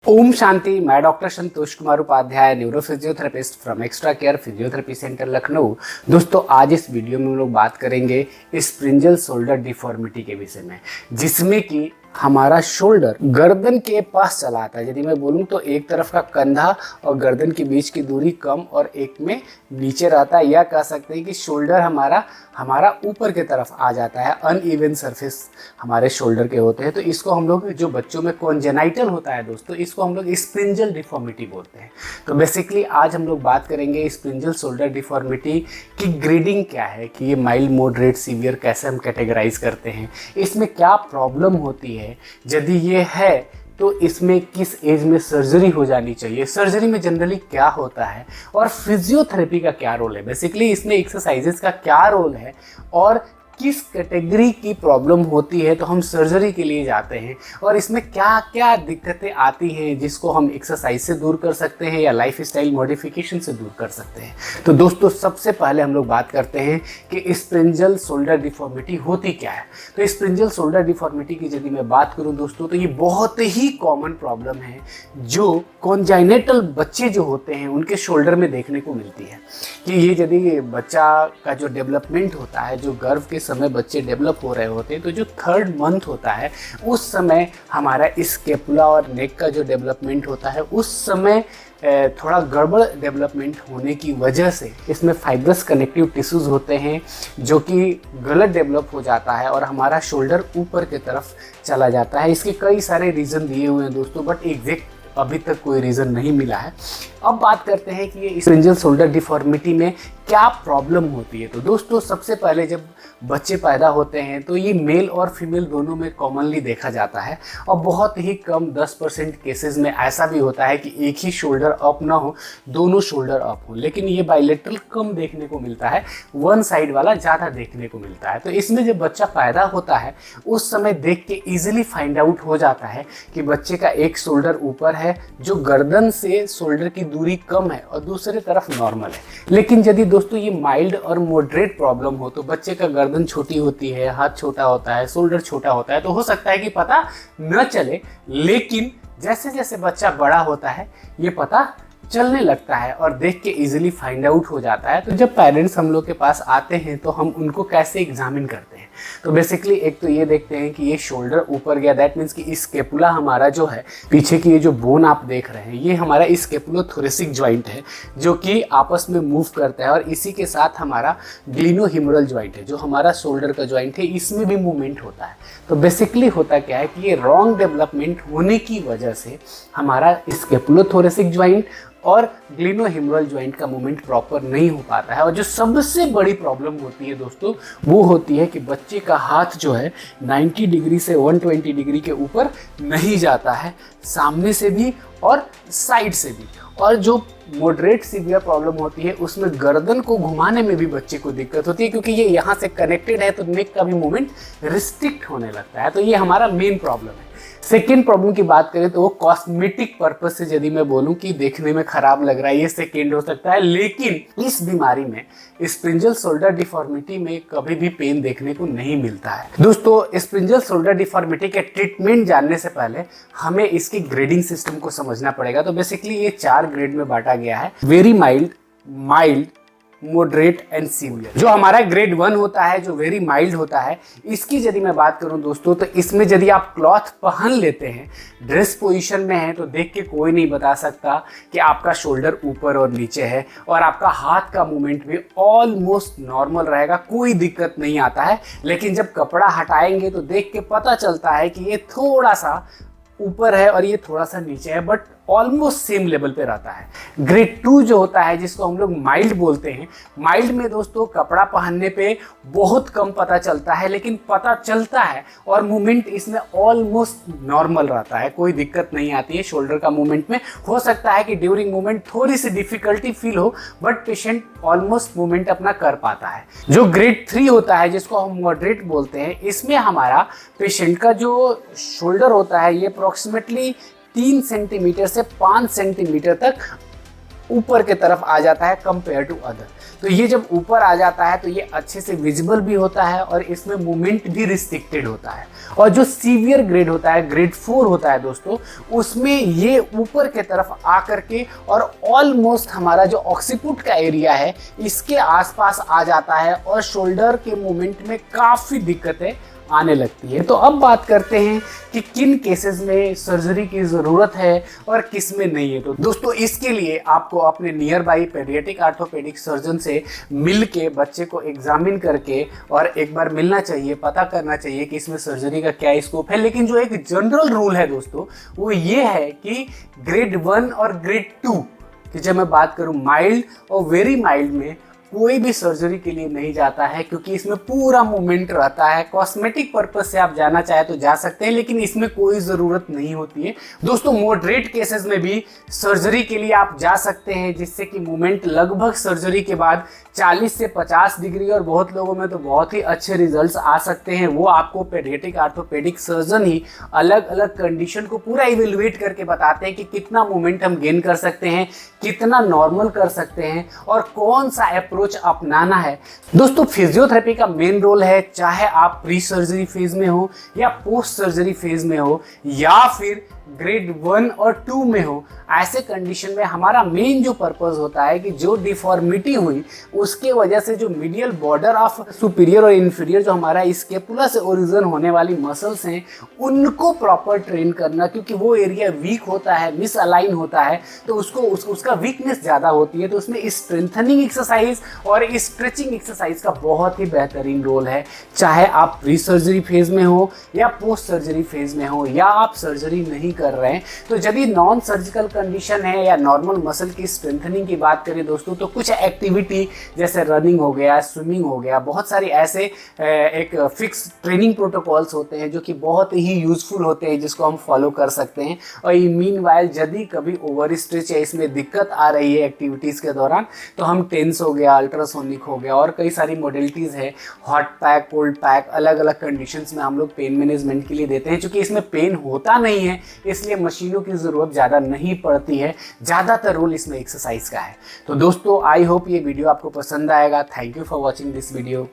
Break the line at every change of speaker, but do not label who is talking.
ओम शांति। मैं doctor Santosh Kumar Upadhyay, neuro physiotherapist from extra care physiotherapy centre Lucknow. दोस्तों, आज इस वीडियो में हम लोग बात करेंगे स्प्रिंजल शोल्डर डिफॉर्मिटी के विषय में, जिसमें कि हमारा शोल्डर गर्दन के पास चला आता है। यदि मैं बोलूं तो एक तरफ का कंधा और गर्दन के बीच की दूरी कम और एक में नीचे रहता है। या कह सकते हैं कि शोल्डर हमारा ऊपर की तरफ आ जाता है। अनइवन सरफेस हमारे शोल्डर के होते हैं। तो इसको हम लोग, जो बच्चों में कॉन्जेनाइटल होता है दोस्तों, इसको हम लोग स्प्रिंजल डिफॉर्मिटी बोलते हैं। तो बेसिकली आज हम लोग बात करेंगे स्प्रिंजल शोल्डर डिफॉर्मिटी की ग्रेडिंग क्या है, कि ये माइल्ड, मॉडरेट, सीवियर कैसे हम कैटेगराइज करते हैं, इसमें क्या प्रॉब्लम होती है, यदि ये है तो इसमें किस एज में सर्जरी हो जानी चाहिए, सर्जरी में जनरली क्या होता है, और फिजियोथेरेपी का क्या रोल है, बेसिकली इसमें एक्सरसाइजेस का क्या रोल है, और किस कैटेगरी की प्रॉब्लम होती है तो हम सर्जरी के लिए जाते हैं, और इसमें क्या क्या दिक्कतें आती हैं जिसको हम एक्सरसाइज से दूर कर सकते हैं या लाइफस्टाइल मॉडिफिकेशन से दूर कर सकते हैं। तो दोस्तों, सबसे पहले हम लोग बात करते हैं कि स्प्रिंजल शोल्डर डिफॉर्मिटी होती क्या है। तो स्प्रिंजल शोल्डर डिफॉर्मिटी की यदि मैं बात करूं दोस्तों, तो ये बहुत ही कॉमन प्रॉब्लम है जो कॉन्जेनिटल बच्चे जो होते हैं उनके शोल्डर में देखने को मिलती है। कि ये यदि बच्चा का जो डेवलपमेंट होता है, जो गर्भ के समय बच्चे डेवलप हो रहे होते हैं, तो जो 3rd मंथ होता है उस समय हमारा स्केपुला और नेक का जो डेवलपमेंट होता है, उस समय थोड़ा गड़बड़ डेवलपमेंट होने की वजह से इसमें फाइब्रस कनेक्टिव टिश्यूज़ होते हैं जो कि गलत डेवलप हो जाता है और हमारा शोल्डर ऊपर की तरफ चला जाता है। इसके कई सारे रीज़न दिए हुए हैं दोस्तों, बट एग्जैक्ट अभी तक कोई रीज़न नहीं मिला है। अब बात करते हैं कि ये स्प्रिंजल शोल्डर डिफॉर्मिटी में क्या प्रॉब्लम होती है। तो दोस्तों, सबसे पहले जब बच्चे पैदा होते हैं तो ये मेल और फीमेल दोनों में कॉमनली देखा जाता है, और बहुत ही कम 10% केसेस में ऐसा भी होता है कि एक ही शोल्डर अप ना हो, दोनों शोल्डर अप हो। लेकिन ये बाइलेटरल कम देखने को मिलता है, वन साइड वाला ज़्यादा देखने को मिलता है। तो इसमें जब बच्चा पैदा होता है उस समय देख के ईजिली फाइंड आउट हो जाता है कि बच्चे का एक शोल्डर ऊपर है जो गर्दन से शोल्डर की दूरी कम है और दूसरी तरफ नॉर्मल है। लेकिन यदि दोस्तों ये माइल्ड और मॉडरेट प्रॉब्लम हो, तो बच्चे का गर्दन छोटी होती है, हाथ छोटा होता है, शोल्डर छोटा होता है, तो हो सकता है कि पता न चले। लेकिन जैसे जैसे बच्चा बड़ा होता है ये पता चलने लगता है और देख के इजीली फाइंड आउट हो जाता है। तो जब पेरेंट्स हम लोग के पास आते हैं तो हम उनको कैसे एग्जामिन करते हैं, तो बेसिकली एक तो ये देखते हैं कि ये शोल्डर ऊपर गया, दैट मीन्स कि स्केपुला हमारा जो है, पीछे की ये जो बोन आप देख रहे हैं, ये हमारा स्केपुलोथोरेसिक जॉइंट है जो कि आपस में मूव करता है, और इसी के साथ हमारा ग्लिनोहिमरल जॉइंट है जो हमारा शोल्डर का जॉइंट है, इसमें भी मूवमेंट होता है। तो बेसिकली होता क्या है कि ये रॉन्ग डेवलपमेंट होने की वजह से हमारा स्केपुलोथोरेसिक जॉइंट और ग्लिनोहिमरल जॉइंट का मूवमेंट प्रॉपर नहीं हो पाता है। और जो सबसे बड़ी प्रॉब्लम होती है दोस्तों, वो होती है कि बच्चे का हाथ जो है 90 डिग्री से 120 डिग्री के ऊपर नहीं जाता है, सामने से भी और साइड से भी। और जो मॉडरेट सीवियर प्रॉब्लम होती है उसमें गर्दन को घुमाने में भी बच्चे को दिक्कत होती है, क्योंकि ये यहाँ से कनेक्टेड है तो नेक का भी मूवमेंट रिस्ट्रिक्ट होने लगता है। तो ये हमारा मेन प्रॉब्लम है। सेकेंड प्रॉब्लम की बात करें तो वो कॉस्मेटिक पर्पज से, यदि मैं बोलूं कि देखने में खराब लग रहा है, ये सेकेंड हो सकता है। लेकिन इस बीमारी में, स्प्रिंजल शोल्डर डिफॉर्मिटी में, कभी भी पेन देखने को नहीं मिलता है। दोस्तों, स्प्रिंजल शोल्डर डिफॉर्मिटी के ट्रीटमेंट जानने से पहले हमें इसकी ग्रेडिंग सिस्टम को समझना पड़ेगा। तो बेसिकली ये 4 ग्रेड में बांटा गया है: very mild, mild, moderate and severe. जो हमारा ग्रेड 1 होता है, जो वेरी माइल्ड होता है, इसकी यदि मैं बात करूं दोस्तों, तो इसमें यदि आप क्लॉथ पहन लेते हैं, ड्रेस पोजीशन में है, तो देख के कोई नहीं बता सकता कि आपका शोल्डर ऊपर और नीचे है, और आपका हाथ का मूवमेंट भी ऑलमोस्ट नॉर्मल रहेगा, कोई दिक्कत नहीं आता है। लेकिन जब कपड़ा हटाएंगे तो देख के पता चलता है कि ये थोड़ा सा ऊपर है और ये थोड़ा सा नीचे है, बट ऑलमोस्ट सेम लेवल पे रहता है। ग्रेड 2 जो होता है, जिसको हम लोग माइल्ड बोलते हैं, माइल्ड में दोस्तों कपड़ा पहनने पे बहुत कम पता चलता है, लेकिन पता चलता है और मूवमेंट इसमें ऑलमोस्ट नॉर्मल रहता है, कोई दिक्कत नहीं आती है शोल्डर का मूवमेंट में। हो सकता है कि ड्यूरिंग मूवमेंट थोड़ी सी डिफिकल्टी फील हो, बट पेशेंट ऑलमोस्ट मूवमेंट अपना कर पाता है। जो ग्रेड 3 होता है, जिसको हम मॉडरेट बोलते हैं, इसमें हमारा पेशेंट का जो शोल्डर होता है ये अप्रोक्सीमेटली 3 सेंटीमीटर से 5 सेंटीमीटर तक ऊपर की तरफ आ जाता है कंपेयर टू अदर। तो ये जब ऊपर आ जाता है तो ये अच्छे से विजिबल भी होता है और इसमें मूवमेंट भी रिस्ट्रिक्टेड होता है। और जो सीवियर ग्रेड होता है, ग्रेड 4 होता है दोस्तों, उसमें ये ऊपर के तरफ आकर के और ऑलमोस्ट हमारा जो ऑक्सीपुट का एरिया है इसके आसपास आ जाता है और शोल्डर के मूवमेंट में काफ़ी दिक्कतें आने लगती है। तो अब बात करते हैं कि किन केसेस में सर्जरी की ज़रूरत है और किस में नहीं है। तो दोस्तों इसके लिए आपको अपने near by paediatric orthopaedic surgeon से मिल के बच्चे को एग्जामिन करके और एक बार मिलना चाहिए, पता करना चाहिए कि इसमें सर्जरी का क्या स्कोप है। लेकिन जो एक जनरल रूल है दोस्तों वो ये है कि ग्रेड 1 और ग्रेड 2 की जब मैं बात करूँ माइल्ड और वेरी माइल्ड में कोई भी सर्जरी के लिए नहीं जाता है, क्योंकि इसमें पूरा मूवमेंट रहता है। कॉस्मेटिक पर्पज से आप जाना चाहे तो जा सकते हैं, लेकिन इसमें कोई ज़रूरत नहीं होती है। दोस्तों मॉडरेट केसेस में भी सर्जरी के लिए आप जा सकते हैं, जिससे कि मूवमेंट लगभग सर्जरी के बाद 40 से 50 डिग्री और बहुत लोगों में तो बहुत ही अच्छे रिजल्ट्स आ सकते हैं। वो आपको पेडियाट्रिक ऑर्थोपेडिक सर्जन ही अलग अलग कंडीशन को पूरा इवेलुएट करके बताते हैं कि कितना मूवमेंट हम गेन कर सकते हैं, कितना नॉर्मल कर सकते हैं और कौन सा अप्रोच अपनाना है। दोस्तों फिजियोथेरेपी का मेन रोल है, चाहे आप प्री सर्जरी फेज में हो या पोस्ट सर्जरी फेज में हो या फिर ग्रेड 1 और 2 में हो, ऐसे कंडीशन में हमारा मेन जो पर्पस होता है कि जो डिफॉर्मिटी हुई उसके वजह से जो मीडियल बॉर्डर ऑफ सुपीरियर और इन्फीरियर जो हमारा स्केपुला से ओरिजिन होने वाली मसल्स हैं उनको प्रॉपर ट्रेन करना, क्योंकि वो एरिया वीक होता है, मिस अलाइन होता है, तो उसका वीकनेस ज़्यादा होती है। तो उसमें स्ट्रेंथनिंग एक्सरसाइज और स्ट्रेचिंग एक्सरसाइज का बहुत ही बेहतरीन रोल है, चाहे आप प्री सर्जरी फेज में हो या पोस्ट सर्जरी फेज में हो या आप सर्जरी नहीं कर रहे हैं। तो यदि नॉन सर्जिकल कंडीशन है या नॉर्मल मसल की स्ट्रेंथनिंग की बात करें दोस्तों, तो कुछ एक्टिविटी जैसे रनिंग हो गया, स्विमिंग हो गया, बहुत सारी ऐसे एक फिक्स ट्रेनिंग प्रोटोकॉल्स होते हैं जो कि बहुत ही यूजफुल होते हैं, जिसको हम फॉलो कर सकते हैं। और मीनवाइल यदि कभी ओवर स्ट्रेच या इसमें दिक्कत आ रही है एक्टिविटीज़ के दौरान, तो हम टेंस हो गया, अल्ट्रासोनिक हो गया और कई सारी मॉडलिटीज़ है, हॉट पैक, कोल्ड पैक, अलग अलग कंडीशंस में हम लोग पेन मैनेजमेंट के लिए देते हैं। क्योंकि इसमें पेन होता नहीं है इसलिए मशीनों की ज़रूरत ज़्यादा नहीं पड़ती है, ज़्यादातर रोल इसमें एक्सरसाइज का है। तो दोस्तों आई होप ये वीडियो आपको पसंद आएगा। Thank you for watching this video.